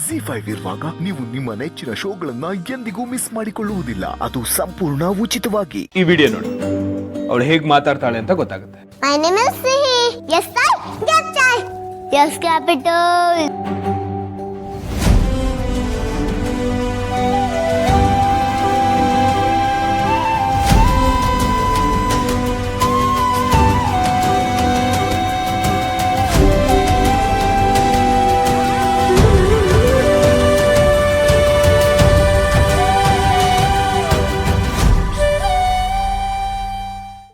ZEE5 ಇರುವಾಗ ನೀವು ನಿಮ್ಮ ನೆಚ್ಚಿನ ಶೋಗಳನ್ನ ಎಂದಿಗೂ ಮಿಸ್ ಮಾಡಿಕೊಳ್ಳುವುದಿಲ್ಲ. ಅದು ಸಂಪೂರ್ಣ ಉಚಿತವಾಗಿ. ಈ ವಿಡಿಯೋ ನೋಡಿ, ಅವಳು ಹೇಗ್ ಮಾತಾಡ್ತಾಳೆ ಅಂತ ಗೊತ್ತಾಗುತ್ತೆ. My name is Sihi. Yes, I get chai. Yes, capital.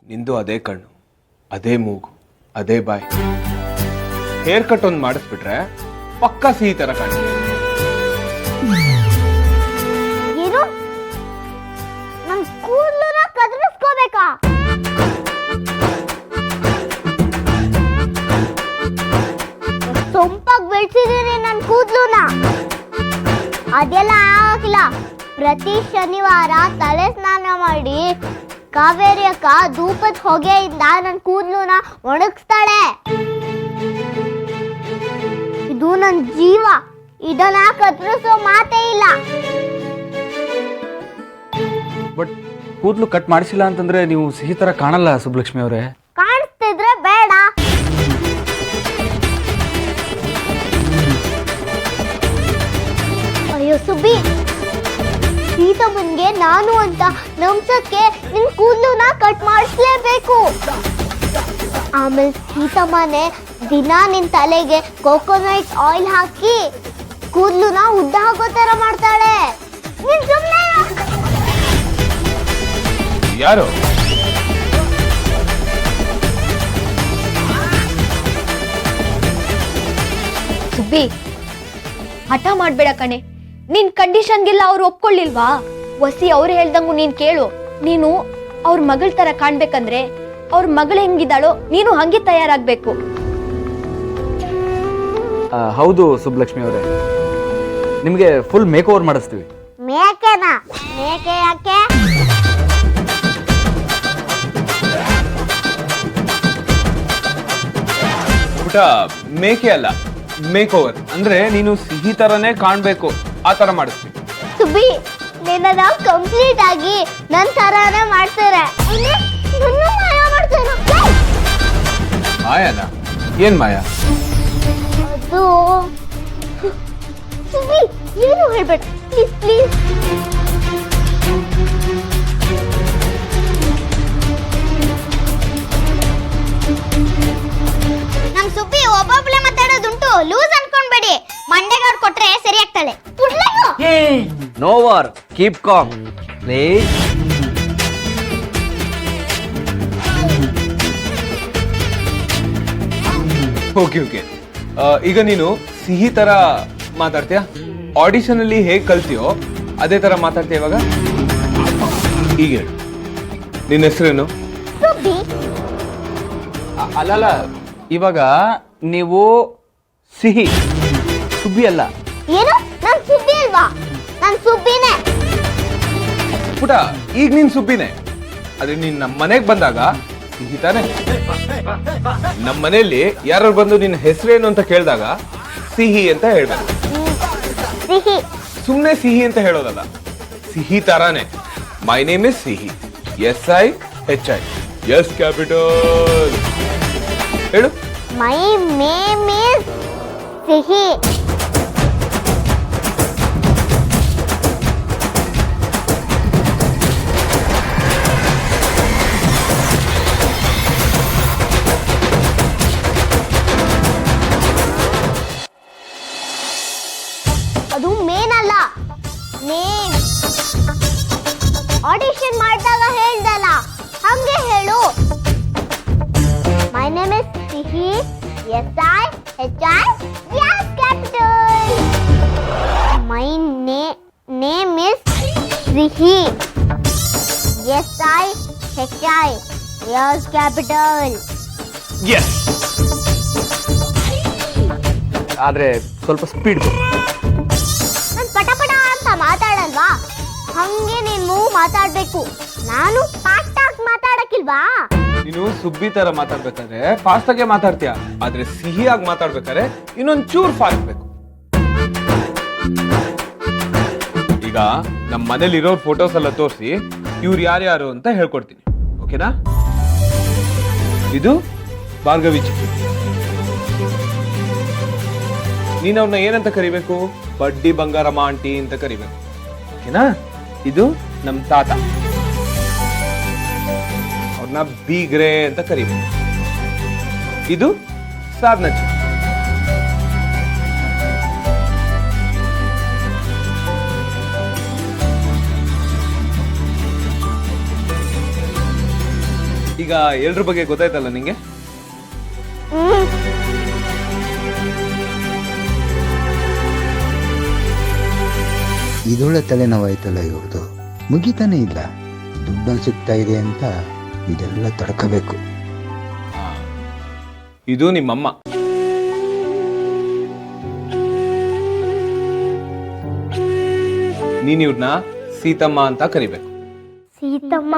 ನಿಂದು ಅದೇ ಕಣ್ಣು, ಅದೇ ಮೂಗು, ಅದೇ ಬಾಯಿ. ಹೇರ್ ಕಟ್ ಒಂದು ಮಾಡಿಸ್ಬಿಟ್ರೆ ಪಕ್ಕಾ ಸಿಹಿ ತರ ಕಾಣುತ್ತೆ. ಏನು ನಮ್ ಕೂದಲನ್ನ ಕತ್ತರಿಸ್ಕೋಬೇಕಾ? ಸೊಂಪಾಗಿ ಬೆಳೆಸಿದೀನಿ ನನ್ ಕೂದಲನ್ನ. ಅದೆಲ್ಲ ಆಗಿಲ್ಲ. ಪ್ರತಿ ಶನಿವಾರ ತಲೆ ಸ್ನಾನ ಮಾಡಿ ಕಾವೇರಿ ಅಕ್ಕ ಧೂಪದ ಹೊಗೆಯಿಂದ ನನ್ನ ಕೂದಲುನ ಒಣಗಿಸ್ತಾಳೆ. ಇದು ನನ್ನ ಜೀವ. ಇದನ್ನ ಕತ್ತರಿಸೋ ಮಾತೇ ಇಲ್ಲ. ಬಟ್ ಕೂದಲು ಕಟ್ ಮಾಡಿಸಿಲ್ಲ ಅಂತಂದ್ರೆ ನೀವು ಸಿಹಿ ತರ ಕಾಣಲ್ಲ ಸುಬ್ಬಲಕ್ಷ್ಮಿ ಅವರೇ. ಕಾಣಿಸ್ತಿದ್ರೆ ಬೇಡ. ಅಯ್ಯೋ ಸುಬ್ಬಿ, ಸೀತಮ್ಮನ್ಗೆ ನಾನು ಅಂತ ನಂಬ್ಸಕ್ಕೆ ನಿನ್ ಕೂದಲುನ ಕಟ್ ಮಾಡಿಸ್ಲೇಬೇಕು. ಆಮೇಲೆ ಸೀತಮ್ಮನೆ ದಿನ ನಿನ್ ತಲೆಗೆ ಕೋಕೋನಟ್ ಆಯಿಲ್ ಹಾಕಿ ಕೂದಲುನ ಉದ್ದ ಹಾಕೋ ತರ ಮಾಡ್ತಾಳೆ. ನೀನ್ ಸುಮ್ನೆ ಯಾರು? ಸುಬ್ಬಿ, ಹಠ ಮಾಡ್ಬೇಡ ಕಣೆ. ನಿನ್ ಕಂಡೀಷನ್ಗೆಲ್ಲ ಅವ್ರು ಒಪ್ಕೊಳ್ಳಿಲ್ವಾ? ವಸಿ ಅವ್ರು ಹೇಳ್ದಂಗು ನೀನ್ ಕೇಳು. ನೀನು ಅವ್ರ ಮಗಳ ತರ ಕಾಣ್ಬೇಕಂದ್ರೆ ಅವ್ರ ಮಗಳು ಹೆಂಗಿದ್ದಾಳೋ ನೀನು ಹಂಗೆ ತಯಾರಾಗ್ಬೇಕು. ಹೌದು ಸುಬ್ಬಲಕ್ಷ್ಮಿ ಅವರೇ, ನಿಮಗೆ ಫುಲ್ ಮೇಕ್ ಓವರ್ ಮಾಡಿಸ್ತೀವಿ. ಮೇಕೆನಾ? ಮೇಕೆ ಯಾಕೆ? ಪುಟ, ಮೇಕೆ ಅಲ್ಲ, ಮೇಕ್ ಓವರ್ ಅಂದ್ರೆ ನೀನು ಸಿಹಿ ತರನೇ ಕಾಣ್ಬೇಕು, ಆ ತರ ಮಾಡಿಸ್ತೀವಿ. ಸುಬ್ಬಿ, ನಿನ್ನ ಕಂಪ್ಲೀಟ್ ಆಗಿ ನನ್ ತರಾನೇ ಮಾಡ್ತಾರೆ. ನನ್ನ ಮಾಯ ಮಾಡ್ತಾರೆ. ಮಾಯಾನ? ಏನ್ ಮಾಯಾ? ಅದು ಸುಬ್ಬಿ, ಏನು ಹೇಳ್ಬೇಡ ಪ್ಲೀಸ್ ಪ್ಲೀಸ್. ನಮ್ ಸುಬ್ಬಿ ಒಬ್ಬೊಬ್ಳೆ ಮಾತಾಡೋದುಂಟು. ಲೂಸ್ ಅನ್ಕೊಂಡ್ಬೇಡಿ. ಮಂಡೆಗಾಡ್ ಕೊಟ್ರೆ ಸರಿ ಆಗ್ತಾಳೆ. No war, keep calm please. Okay okay. ಈಗ ನೀನು ಸಿಹಿ ತರ ಮಾತಾಡ್ತೀಯ. ಆಡಿಷನ್ ಅಲ್ಲಿ ಹೇಗ್ ಕಲ್ತೀಯೋ ಅದೇ ತರ ಮಾತಾಡ್ತೀಯ ಇವಾಗ. ಈಗ ಹೇಳು, ನಿನ್ನ ಹೆಸರೇನು? ಸುಬ್ಬಿ. ಅಲ್ಲಲ್ಲ, ಇವಾಗ ನೀವು ಸಿಹಿ, ಸುಬ್ಬಿ ಅಲ್ಲ. ಏನು? ನಾನ್ ಸುಬ್ಬಿ ಅಲ್ವಾ? ನಾನ್ ಸುಬ್ಬಿನೇ. ಪುಟ, ಈಗ ನೀನ್ ಸುಬ್ಬಿನೇ. ಆದ್ರೆ ನೀನ್ ನಮ್ಮ ಮನೆಗ್ ಬಂದಾಗ ಸಿಹಿ ತಾನೆ. ನಮ್ಮ ಮನೆಯಲ್ಲಿ ಯಾರು ಬಂದು ನಿನ್ನ ಹೆಸರೇನು ಅಂತ ಕೇಳಿದಾಗ ಸಿಹಿ ಅಂತ ಹೇಳ್ಬೇಕು. ಸಿಹಿ. ಸುಮ್ನೆ ಸಿಹಿ ಅಂತ ಹೇಳೋದಲ್ಲ, ಸಿಹಿ ತರಾನೆ. My name is Sihi. SIHI. S capital. ಹೇಳು. ಮೈ ನೇಮ್ ಇಸ್ ಸಿಹಿ. ಅದು ಮೇನ್ ಅಲ್ಲ, ನೇಮ್. ಆಡಿಷನ್ ಮಾಡಿದಾಗ ಹೇಳ್ದಲ್ಲ ಹಂಗೆ ಹೇಳು. My name is Sihi. SIHI. Yes, capital. My name is Sihi. SIHI. Yes, capital. Yes. ಆದ್ರೆ ಸ್ವಲ್ಪ ಸ್ಪೀಡ್. ನಾನು ಪಟ ಅಂತ ಮಾತಾಡಲ್ವಾ? ಹಂಗೆ ನೀನು ಮಾತಾಡ್ಬೇಕು. ನಾನು ಫಾಸ್ಟ್ ಆಗಿ ಮಾತಾಡಕ್ಕಿಲ್ವಾ? ನೀನು ಸುಬ್ಬಿ ತರ ಮಾತಾಡ್ಬೇಕಾದ್ರೆ ಫಾಸ್ಟ್ ಆಗಿ ಮಾತಾಡ್ತೀಯ, ಆದ್ರೆ ಸಿಹಿಯಾಗಿ ಮಾತಾಡ್ಬೇಕಾದ್ರೆ ಇನ್ನೊಂದ್ ಚೂರ್ ಫಾಸ್ಟ್ ಬೇಕು. ಈಗ ನಮ್ಮ ಮನೇಲಿ ಇರೋ ಫೋಟೋಸ್ ಎಲ್ಲ ತೋರಿಸಿ ಇವ್ರು ಯಾರ್ಯಾರು ಅಂತ ಹೇಳ್ಕೊಡ್ತೀನಿ, ಓಕೆನಾ? ಇದು ಭಾರ್ಗವಿ ಚಿಕ್ಕಿ. ನೀನು ಅವ್ರನ್ನ ಏನಂತ ಕರಿಬೇಕು? ಬಡ್ಡಿ ಬಂಗಾರಮ್ಮ ಆಂಟಿ ಅಂತ ಕರಿಬೇಕು, ಓಕೆನಾ? ಇದು ನಮ್ಮ ತಾತ, ಅವ್ರನ್ನ ಬೀಗ್ರೆ ಅಂತ ಕರಿಬೇಕು. ಇದು ಸಾಧನ ಚಿಕ್ಕಿ. ಈಗ ಎಲ್ರ ಬಗ್ಗೆ ಗೊತ್ತಾಯ್ತಲ್ಲ ನಿಂಗೆ? ಇದೊಳ್ಳೆ ತಲೆನೋವಾಯ್ತಲ್ಲ ಇವ್ರದ್ದು, ಮುಗಿತಾನೆ ಇಲ್ಲ. ದುಡ್ಡು ಸಿಗ್ತಾ ಇದೆ ಅಂತ ಇದೆಲ್ಲ ತಡ್ಕೋಬೇಕು. ಇದು ನಿಮ್ಮಮ್ಮ. ನೀನ್ ಇವ್ರನ್ನ ಸೀತಮ್ಮ ಅಂತ ಕರಿಬೇಕು. ಸೀತಮ್ಮ.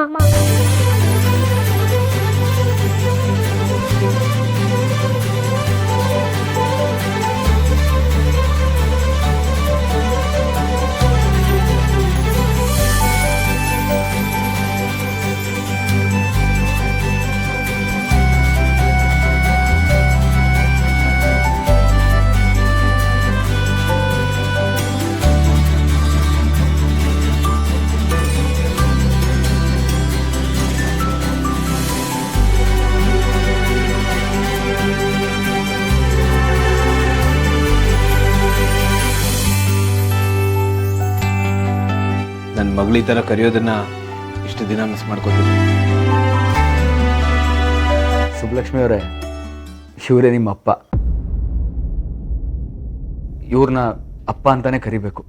ನನ್ನ ಮಗಳ ತರ ಕರೆಯೋದನ್ನ ಇಷ್ಟು ದಿನ ಮಿಸ್ ಮಾಡ್ಕೋತೀನಿ. ಸುಬ್ಬಲಕ್ಷ್ಮಿ ಅವರೇ, ಇವರೇ ನಿಮ್ಮ ಅಪ್ಪ. ಇವ್ರನ್ನ ಅಪ್ಪ ಅಂತಾನೆ ಕರಿಬೇಕು.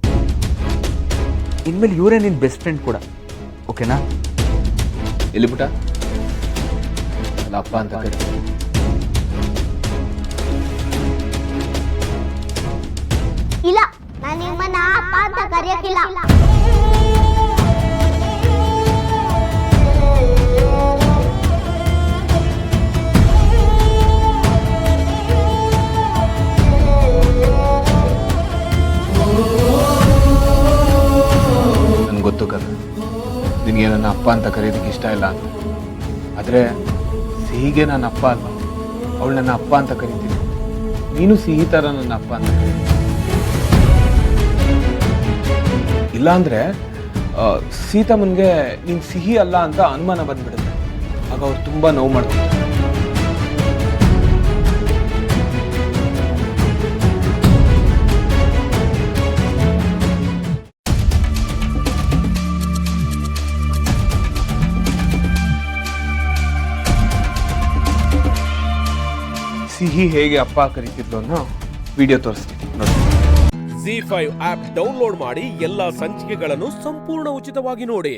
ಇನ್ಮೇಲೆ ಇವರೇ ನಿನ್ನ ಬೆಸ್ಟ್ ಫ್ರೆಂಡ್ ಕೂಡ, ಓಕೆನಾ? ಎಲ್ಲಿ ಪುಟ? ಅಲ್ಲ, ಅಪ್ಪ ಅಂತ ಕರಿ. ಇಲ್ಲ, ನಾನು ನಿಮ್ಮನ್ನ ಅಪ್ಪ ಅಂತ ಕರೆಯಕ್ಕಿಲ್ಲ. ನನ್ಗೆ ಗೊತ್ತು ಕದ, ನಿನಗೆ ನನ್ನ ಅಪ್ಪ ಅಂತ ಕರೆಯೋದಕ್ಕೆ ಇಷ್ಟ ಇಲ್ಲ ಅಂತ. ಆದರೆ ಸಿಹಿಗೆ ನನ್ನ ಅಪ್ಪ ಅಲ್ಲ, ಅವಳು ನನ್ನ ಅಪ್ಪ ಅಂತ ಕರಿತೀನಿ. ನೀನು ಸಿಹಿ ಥರ ನನ್ನ ಅಪ್ಪ ಅಂತ ಕರೀತೀನಿ. ಇಲ್ಲಾಂದ್ರೆ ಸೀತಮ್ಮನ್ಗೆ ನೀನು ಸಿಹಿ ಅಲ್ಲ ಅಂತ ಅನುಮಾನ ಬಂದ್ಬಿಡುತ್ತೆ. ಆಗ ಅವ್ರು ತುಂಬ ನೋವು ಮಾಡ್ತಾರೆ. ಸಿಹಿ ಹೇಗೆ ಅಪ್ಪ ಕರೀತಿದ್ಲು ಅನ್ನೋ ವಿಡಿಯೋ ತೋರಿಸ್ತೀನಿ ನೋಡಿ. ZEE5 ಆಪ್ ಡೌನ್ಲೋಡ್ ಮಾಡಿ ಎಲ್ಲಾ ಸಂಚಿಕೆಗಳನ್ನು ಸಂಪೂರ್ಣ ಉಚಿತವಾಗಿ ನೋಡಿ.